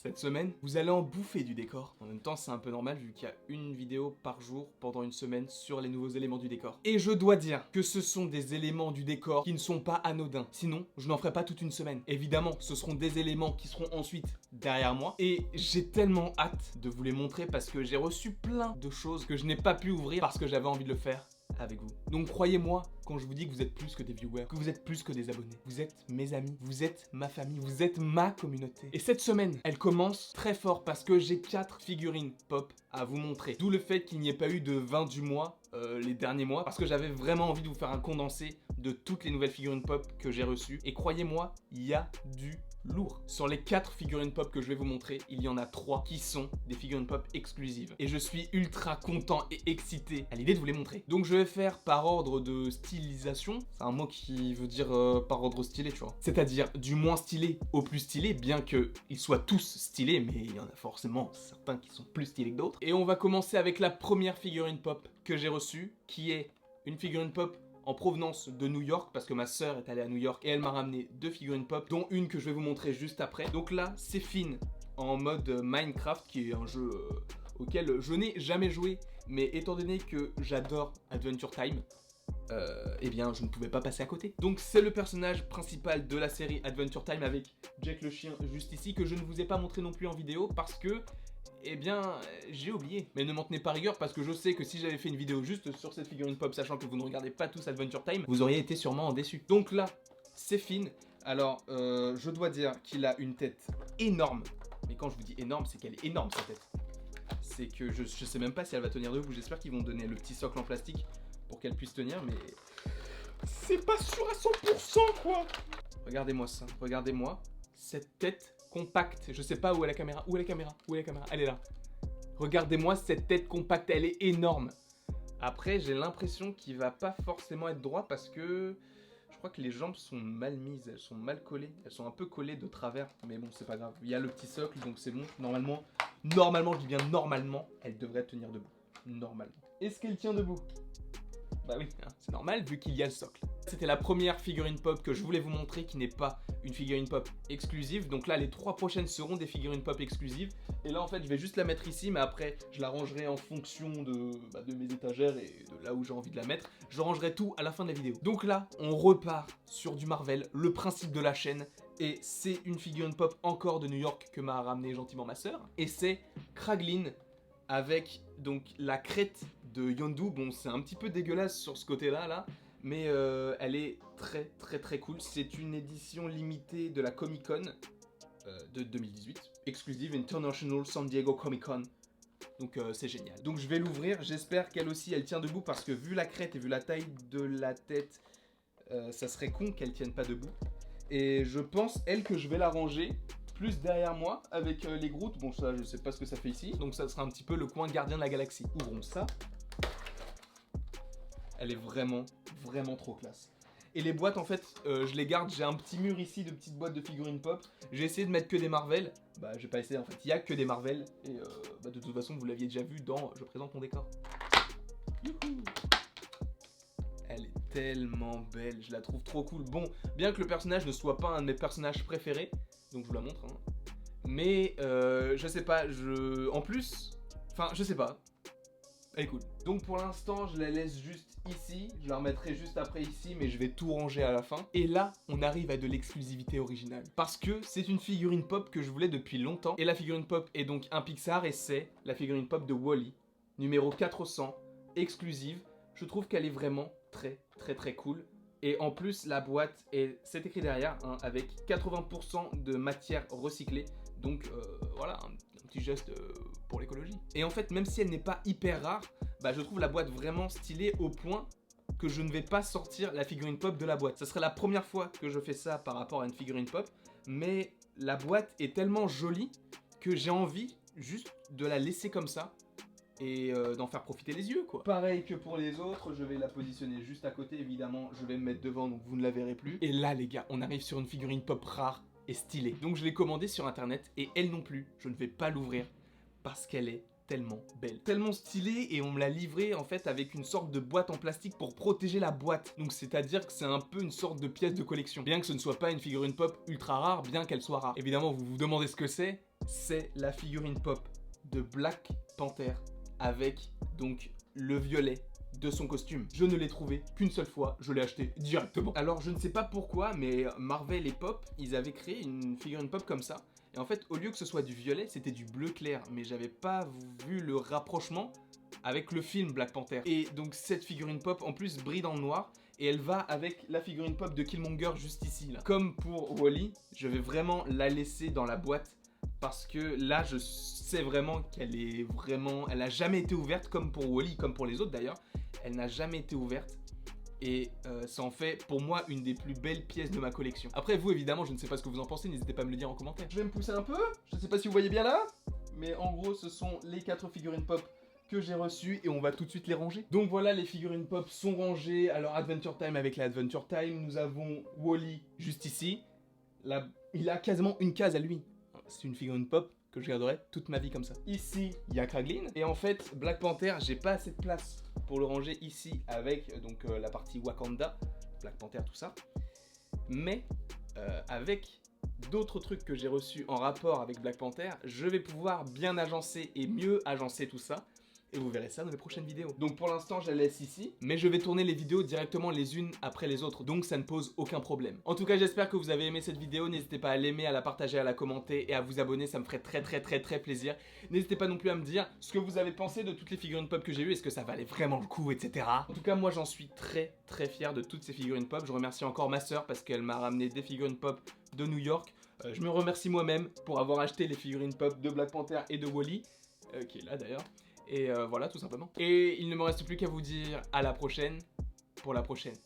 Cette semaine, vous allez en bouffer du décor. En même temps, c'est un peu normal vu qu'il y a une vidéo par jour pendant une semaine sur les nouveaux éléments du décor. Et je dois dire que ce sont des éléments du décor qui ne sont pas anodins. Sinon, je n'en ferai pas toute une semaine. Évidemment, ce seront des éléments qui seront ensuite derrière moi. Et j'ai tellement hâte de vous les montrer parce que j'ai reçu plein de choses que je n'ai pas pu ouvrir parce que j'avais envie de le faire avec vous. Donc croyez-moi quand je vous dis que vous êtes plus que des viewers, que vous êtes plus que des abonnés. Vous êtes mes amis, vous êtes ma famille, vous êtes ma communauté. Et cette semaine, elle commence très fort parce que j'ai 4 figurines pop à vous montrer. D'où le fait qu'il n'y ait pas eu de 20 du mois les derniers mois, parce que j'avais vraiment envie de vous faire un condensé de toutes les nouvelles figurines pop que j'ai reçues. Et croyez-moi, il y a du lourd. Sur les 4 figurines pop que je vais vous montrer, il y en a 3 qui sont des figurines pop exclusives. Et je suis ultra content et excité à l'idée de vous les montrer. Donc je vais faire par ordre de stylisation. C'est un mot qui veut dire par ordre stylé, tu vois. C'est-à-dire du moins stylé au plus stylé, bien qu'ils soient tous stylés, mais il y en a forcément certains qui sont plus stylés que d'autres. Et on va commencer avec la première figurine pop que j'ai reçue, qui est une figurine pop en provenance de New York, parce que ma sœur est allée à New York et elle m'a ramené 2 figurines pop, dont une que je vais vous montrer juste après. Donc là, c'est Finn en mode Minecraft, qui est un jeu auquel je n'ai jamais joué, mais étant donné que j'adore Adventure Time, eh bien je ne pouvais pas passer à côté. Donc c'est le personnage principal de la série Adventure Time avec Jack le chien juste ici, que je ne vous ai pas montré non plus en vidéo parce que eh bien, j'ai oublié. Mais ne m'en tenez pas rigueur parce que je sais que si j'avais fait une vidéo juste sur cette figurine pop, sachant que vous ne regardez pas tous Adventure Time, vous auriez été sûrement déçus. Donc là, c'est Finn. Alors, je dois dire qu'il a une tête énorme. Mais quand je vous dis énorme, c'est qu'elle est énorme sa tête. C'est que je sais même pas si elle va tenir debout. J'espère qu'ils vont donner le petit socle en plastique pour qu'elle puisse tenir, mais c'est pas sûr à 100% quoi. Regardez-moi ça, regardez-moi cette tête compacte. Je sais pas où est la caméra. Où est la caméra? Où est la caméra? Elle est là. Regardez-moi cette tête compacte, elle est énorme. Après, j'ai l'impression qu'il va pas forcément être droit parce que je crois que les jambes sont mal mises, elles sont mal collées. Elles sont un peu collées de travers, mais bon, c'est pas grave. Il y a le petit socle, donc c'est bon. Normalement, je dis bien normalement, elle devrait tenir debout. Normalement. Est-ce qu'elle tient debout? Bah oui, hein, c'est normal vu qu'il y a le socle. C'était la première figurine pop que je voulais vous montrer qui n'est pas une figurine pop exclusive. Donc là, les 3 prochaines seront des figurines pop exclusives. Et là, en fait, je vais juste la mettre ici, mais après, je la rangerai en fonction de mes étagères et de là où j'ai envie de la mettre. Je rangerai tout à la fin de la vidéo. Donc là, on repart sur du Marvel, le principe de la chaîne. Et c'est une figurine pop encore de New York que m'a ramené gentiment ma sœur. Et c'est Kraglin avec donc la crête de Yondu. Bon, c'est un petit peu dégueulasse sur ce côté-là, là, mais elle est très cool. C'est une édition limitée de la Comic Con de 2018, exclusive International San Diego Comic Con. Donc c'est génial. Donc je vais l'ouvrir, j'espère qu'elle aussi elle tient debout parce que vu la crête et vu la taille de la tête, ça serait con qu'elle tienne pas debout. Et je pense, elle, que je vais la ranger plus derrière moi avec les Groot. Bon, ça, je sais pas ce que ça fait ici. Donc ça sera un petit peu le coin gardien de la galaxie. Ouvrons ça. Elle est vraiment trop classe. Et les boîtes, en fait, je les garde. J'ai un petit mur ici de petites boîtes de figurines pop. J'ai essayé de mettre que des Marvel. Bah, j'ai pas essayé, en fait. Il y a que des Marvel. Et de toute façon, vous l'aviez déjà vu dans Je présente mon décor. Youhou! Elle est tellement belle, je la trouve trop cool. Bon, bien que le personnage ne soit pas un de mes personnages préférés, donc je vous la montre, hein. Mais je sais pas, en plus, enfin je sais pas, elle est cool. Donc pour l'instant je la laisse juste ici, je la remettrai juste après ici, mais je vais tout ranger à la fin. Et là, on arrive à de l'exclusivité originale. Parce que c'est une figurine pop que je voulais depuis longtemps. Et la figurine pop est donc un Pixar et c'est la figurine pop de Wall-E, numéro 400, exclusive. Je trouve qu'elle est vraiment très cool. Et en plus, la boîte, c'est écrit derrière, hein, avec 80% de matière recyclée. Donc voilà, un petit geste pour l'écologie. Et en fait, même si elle n'est pas hyper rare, bah, je trouve la boîte vraiment stylée au point que je ne vais pas sortir la figurine pop de la boîte. Ça serait la première fois que je fais ça par rapport à une figurine pop. Mais la boîte est tellement jolie que j'ai envie juste de la laisser comme ça. Et d'en faire profiter les yeux, quoi. Pareil que pour les autres, je vais la positionner juste à côté, évidemment, je vais me mettre devant, donc vous ne la verrez plus. Et là, les gars, on arrive sur une figurine pop rare et stylée. Donc je l'ai commandée sur internet, et elle non plus, je ne vais pas l'ouvrir, parce qu'elle est tellement belle, tellement stylée, et on me l'a livrée, en fait, avec une sorte de boîte en plastique pour protéger la boîte. Donc c'est-à-dire que c'est un peu une sorte de pièce de collection. Bien que ce ne soit pas une figurine pop ultra rare, bien qu'elle soit rare. Évidemment, vous vous demandez ce que c'est. c'est la figurine pop de Black Panther avec donc le violet de son costume. Je ne l'ai trouvé qu'une seule fois, je l'ai acheté directement. Alors je ne sais pas pourquoi, mais Marvel et Pop, ils avaient créé une figurine pop comme ça. Et en fait, au lieu que ce soit du violet, c'était du bleu clair. Mais j'avais pas vu le rapprochement avec le film Black Panther. Et donc cette figurine pop, en plus, brille dans le noir. Et elle va avec la figurine pop de Killmonger juste ici, là. Comme pour Wall-E, je vais vraiment la laisser dans la boîte. Parce que là, je sais vraiment qu'elle est vraiment... Elle n'a jamais été ouverte, comme pour Wall-E, comme pour les autres d'ailleurs. Elle n'a jamais été ouverte. Et ça en fait pour moi une des plus belles pièces de ma collection. Après vous évidemment je ne sais pas ce que vous en pensez, n'hésitez pas à me le dire en commentaire. Je vais me pousser un peu, je ne sais pas si vous voyez bien là, mais en gros ce sont les 4 figurines pop que j'ai reçues et on va tout de suite les ranger. Donc voilà, les figurines pop sont rangées. Alors Adventure Time avec la Adventure Time, nous avons Wall-E juste ici. Là, il a quasiment une case à lui. C'est une figurine pop que je garderai toute ma vie comme ça. Ici, il y a Kraglin. Et en fait, Black Panther, j'ai pas assez de place pour le ranger ici avec donc la partie Wakanda, Black Panther, tout ça. Mais avec d'autres trucs que j'ai reçus en rapport avec Black Panther, je vais pouvoir bien agencer et mieux agencer tout ça. Et vous verrez ça dans les prochaines vidéos. Donc pour l'instant je la laisse ici, mais je vais tourner les vidéos directement les unes après les autres, donc ça ne pose aucun problème. En tout cas j'espère que vous avez aimé cette vidéo, n'hésitez pas à l'aimer, à la partager, à la commenter et à vous abonner, ça me ferait très plaisir. N'hésitez pas non plus à me dire ce que vous avez pensé de toutes les figurines pop que j'ai eues, est-ce que ça valait vraiment le coup, etc. En tout cas moi j'en suis très fier de toutes ces figurines pop, je remercie encore ma soeur parce qu'elle m'a ramené des figurines pop de New York. Je me remercie moi-même pour avoir acheté les figurines pop de Black Panther et de Wall-E, qui est là d'ailleurs. Et voilà, tout simplement. Et il ne me reste plus qu'à vous dire à la prochaine pour la prochaine.